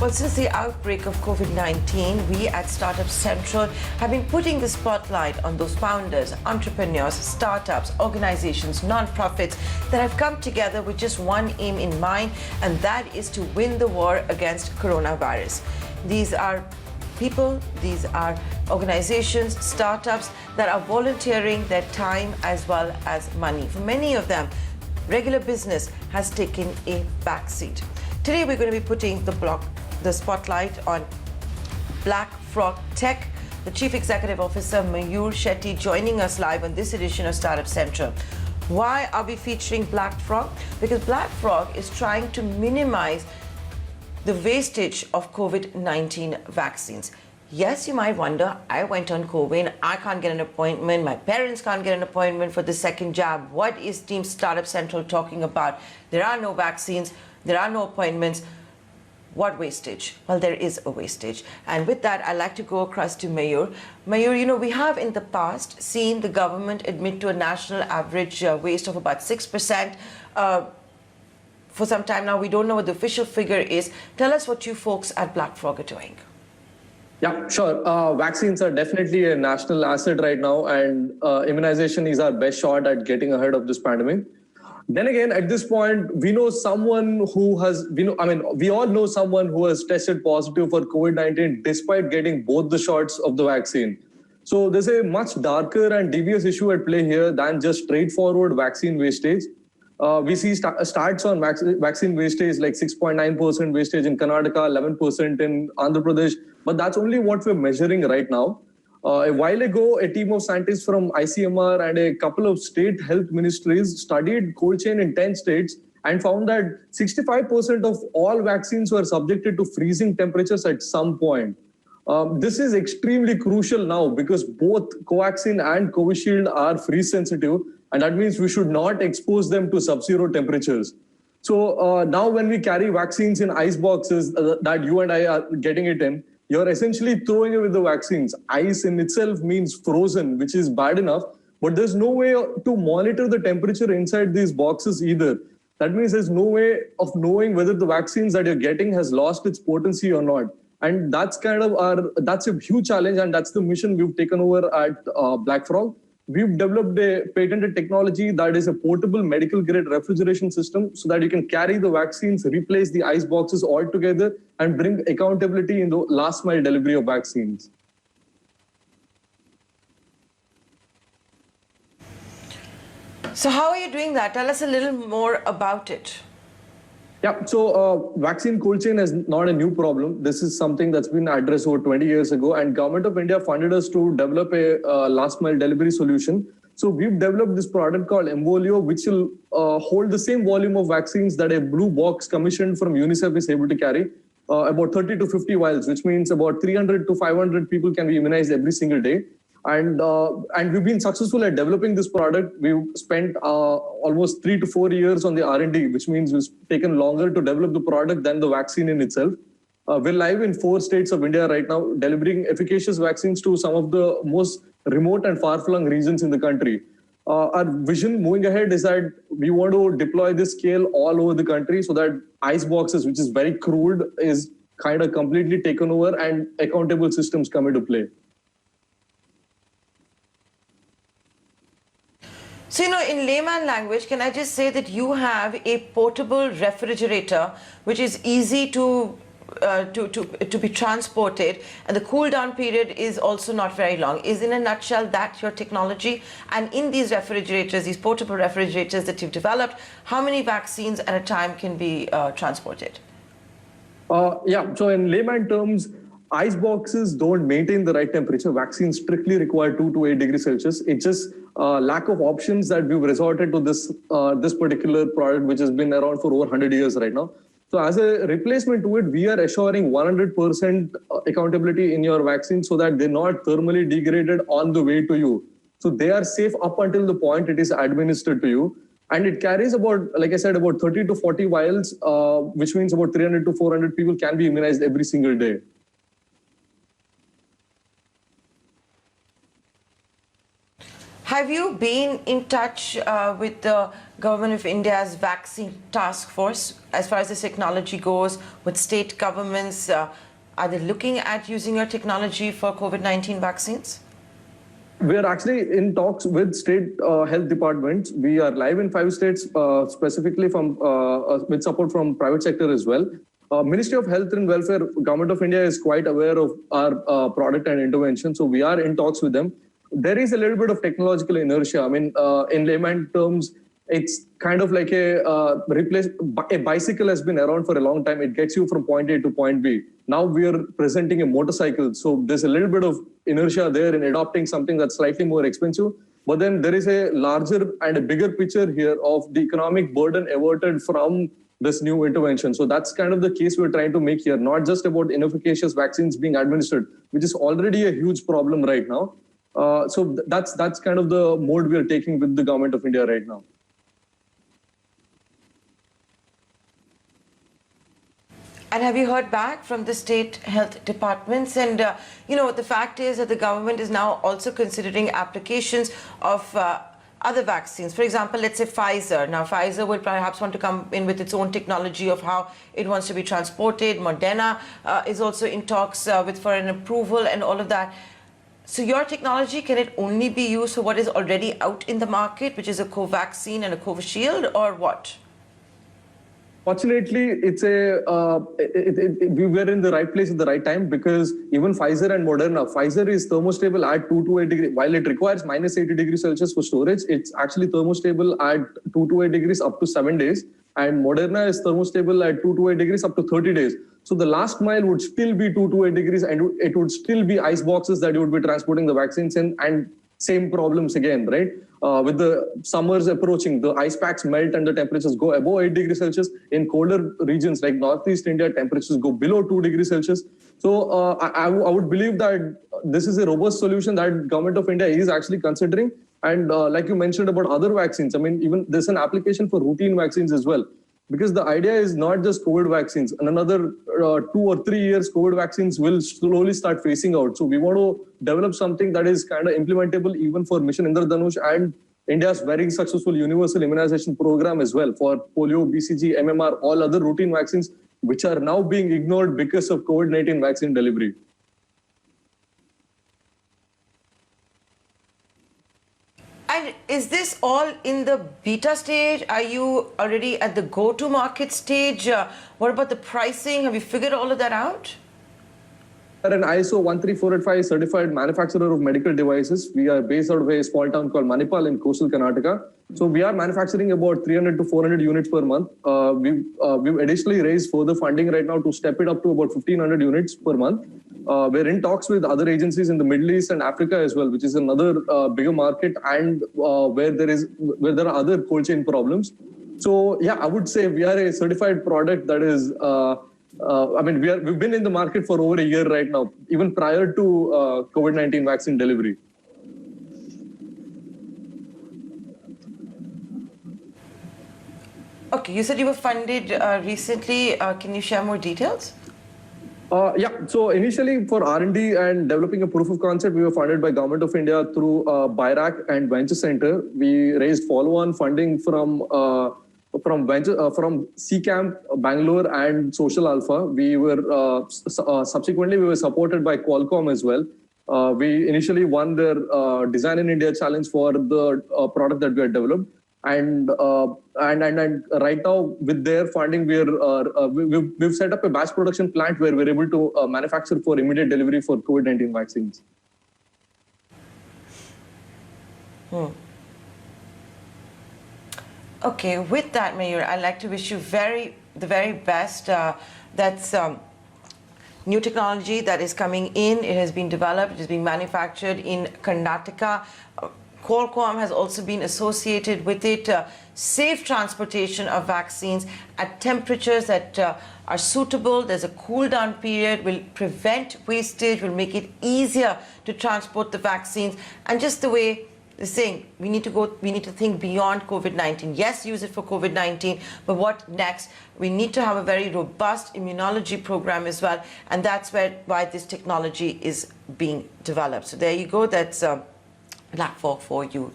Well, since the outbreak of COVID-19, we at StartUpCentral have been putting the spotlight on those founders, entrepreneurs, startups, organizations, non-profits that have come together with just one aim in mind, and that is to win the war against coronavirus. These are people, these are organizations, startups that are volunteering their time as well as money. For many of them, regular business has taken a backseat. Today, we're going to be putting the spotlight on BlackFrog Tech, the Chief Executive Officer, Mayur Shetty, joining us live on this edition of StartUpCentral. Why are we featuring BlackFrog? Because BlackFrog is trying to minimize the wastage of COVID-19 vaccines. Yes, you might wonder, I went on COVID, I can't get an appointment, my parents can't get an appointment for the second jab. What is Team StartUpCentral talking about? There are no vaccines, there are no appointments. What wastage? Well, there is a wastage. And with that, I'd like to go across to Mayur. Mayur, we have in the past seen the government admit to a national average waste of about 6%. For some time now, we don't know what the official figure is. Tell us what you folks at BlackFrog are doing. Yeah, sure. Vaccines are definitely a national asset right now, and immunization is our best shot at getting ahead of this pandemic. Then again, at this point, we know someone who has, we all know someone who has tested positive for COVID-19 despite getting both the shots of the vaccine. So there's a much darker and devious issue at play here than just straightforward vaccine wastage. We see stats on vaccine wastage like 6.9% wastage in Karnataka, 11% in Andhra Pradesh, but that's only what we're measuring right now. A while ago, a team of scientists from ICMR and a couple of state health ministries studied cold chain in 10 states and found that 65% of all vaccines were subjected to freezing temperatures at some point. This is extremely crucial now because both Covaxin and Covishield are freeze sensitive, and that means we should not expose them to sub-zero temperatures. So now when we carry vaccines in ice boxes that you and I are getting it in, you're essentially throwing away the vaccines. Ice in itself means frozen, which is bad enough, but there's no way to monitor the temperature inside these boxes either. That means there's no way of knowing whether the vaccines that you're getting has lost its potency or not. And that's that's a huge challenge, and that's the mission we've taken over at BlackFrog. We've developed a patented technology that is a portable medical grade refrigeration system so that you can carry the vaccines, replace the ice boxes altogether, and bring accountability in the last mile delivery of vaccines. So how are you doing that? Tell us a little more about it. Yeah, so vaccine cold chain is not a new problem. This is something that's been addressed over 20 years ago, and Government of India funded us to develop a last mile delivery solution. So we've developed this product called Imbolio, which will hold the same volume of vaccines that a blue box commissioned from UNICEF is able to carry, about 30 to 50 vials, which means about 300 to 500 people can be immunized every single day. And we've been successful at developing this product. We've spent almost 3 to 4 years on the R&D, which means it's taken longer to develop the product than the vaccine in itself. We're live in 4 states of India right now, delivering efficacious vaccines to some of the most remote and far-flung regions in the country. Our vision moving ahead is that we want to deploy this scale all over the country so that ice boxes, which is very crude, is kind of completely taken over and accountable systems come into play. So, in layman language, can I just say that you have a portable refrigerator, which is easy to be transported, and the cool down period is also not very long. Is in a nutshell that your technology? And in these refrigerators, these portable refrigerators that you've developed, how many vaccines at a time can be transported? Yeah, so in layman terms, ice boxes don't maintain the right temperature. Vaccines strictly require 2 to 8 degrees Celsius. It's just lack of options that we've resorted to this particular product, which has been around for over 100 years right now. So as a replacement to it, we are assuring 100% accountability in your vaccine so that they're not thermally degraded on the way to you. So they are safe up until the point it is administered to you. And it carries about, like I said, about 30 to 40 vials, which means about 300 to 400 people can be immunized every single day. Have you been in touch with the Government of India's vaccine task force as far as this technology goes, with state governments? Are they looking at using your technology for COVID-19 vaccines? We are actually in talks with state health departments. We are live in 5 states, specifically with support from private sector as well. Ministry of Health and Welfare, Government of India is quite aware of our product and intervention. So we are in talks with them. There is a little bit of technological inertia. I mean, in layman terms, it's kind of like a bicycle has been around for a long time. It gets you from point A to point B. Now we are presenting a motorcycle. So there's a little bit of inertia there in adopting something that's slightly more expensive. But then there is a larger and a bigger picture here of the economic burden averted from this new intervention. So that's kind of the case we're trying to make here, not just about inefficacious vaccines being administered, which is already a huge problem right now. So that's kind of the mode we are taking with the Government of India right now. And have you heard back from the state health departments? And, the fact is that the government is now also considering applications of other vaccines. For example, let's say Pfizer. Now, Pfizer will perhaps want to come in with its own technology of how it wants to be transported. Moderna is also in talks for an approval and all of that. So your technology, can it only be used for what is already out in the market, which is a Covaxin and a Covishield, or what? Fortunately, we were in the right place at the right time, because even Pfizer and Moderna, Pfizer is thermostable at 228 degrees. While it requires minus 80 degrees Celsius for storage, it's actually thermostable at 228 degrees up to 7 days. And Moderna is thermostable at 228 degrees up to 30 days. So the last mile would still be 228 degrees, and it would still be ice boxes that you would be transporting the vaccines in, and same problems again, right? With the summers approaching, the ice packs melt and the temperatures go above 8 degrees Celsius. In colder regions like Northeast India, temperatures go below 2 degrees Celsius. So I would believe that this is a robust solution that Government of India is actually considering. And like you mentioned about other vaccines, I mean, even there's an application for routine vaccines as well. Because the idea is not just COVID vaccines. In another 2 or 3 years, COVID vaccines will slowly start phasing out. So we want to develop something that is kind of implementable even for Mission Indradhanush and India's very successful universal immunization program as well, for polio, BCG, MMR, all other routine vaccines, which are now being ignored because of COVID-19 vaccine delivery. And is this all in the beta stage? Are you already at the go-to-market stage? What about the pricing? Have you figured all of that out? We are an ISO 13485 certified manufacturer of medical devices. We are based out of a small town called Manipal in coastal Karnataka. So we are manufacturing about 300 to 400 units per month. We've additionally raised further funding right now to step it up to about 1,500 units per month. We're in talks with other agencies in the Middle East and Africa as well, which is another bigger market, and where there are other cold chain problems. So yeah, I would say we are a certified product that is. We've been in the market for over a year right now, even prior to COVID-19 vaccine delivery. Okay, you said you were funded recently. Can you share more details? Yeah, so initially for R&D and developing a proof of concept, we were funded by Government of India through BIRAC and Venture Center. We raised follow-on funding from CCamp, Bangalore, and Social Alpha. We were subsequently we were supported by Qualcomm as well. We initially won their Design in India challenge for the product that we had developed, and right now with their funding, we've set up a batch production plant where we're able to manufacture for immediate delivery for COVID-19 vaccines. Okay, with that, Mayur, I'd like to wish you the very best. That's new technology that is coming in. It has been developed, it is being manufactured in Karnataka. Qualcomm has also been associated with it. Safe transportation of vaccines at temperatures that are suitable. There's a cool down period, will prevent wastage, will make it easier to transport the vaccines. And just the way they're saying, we need to think beyond COVID-19. Yes, use it for COVID-19, but what next? We need to have a very robust immunology program as well, and that's why this technology is being developed. So there you go. That's BlackFrog for you.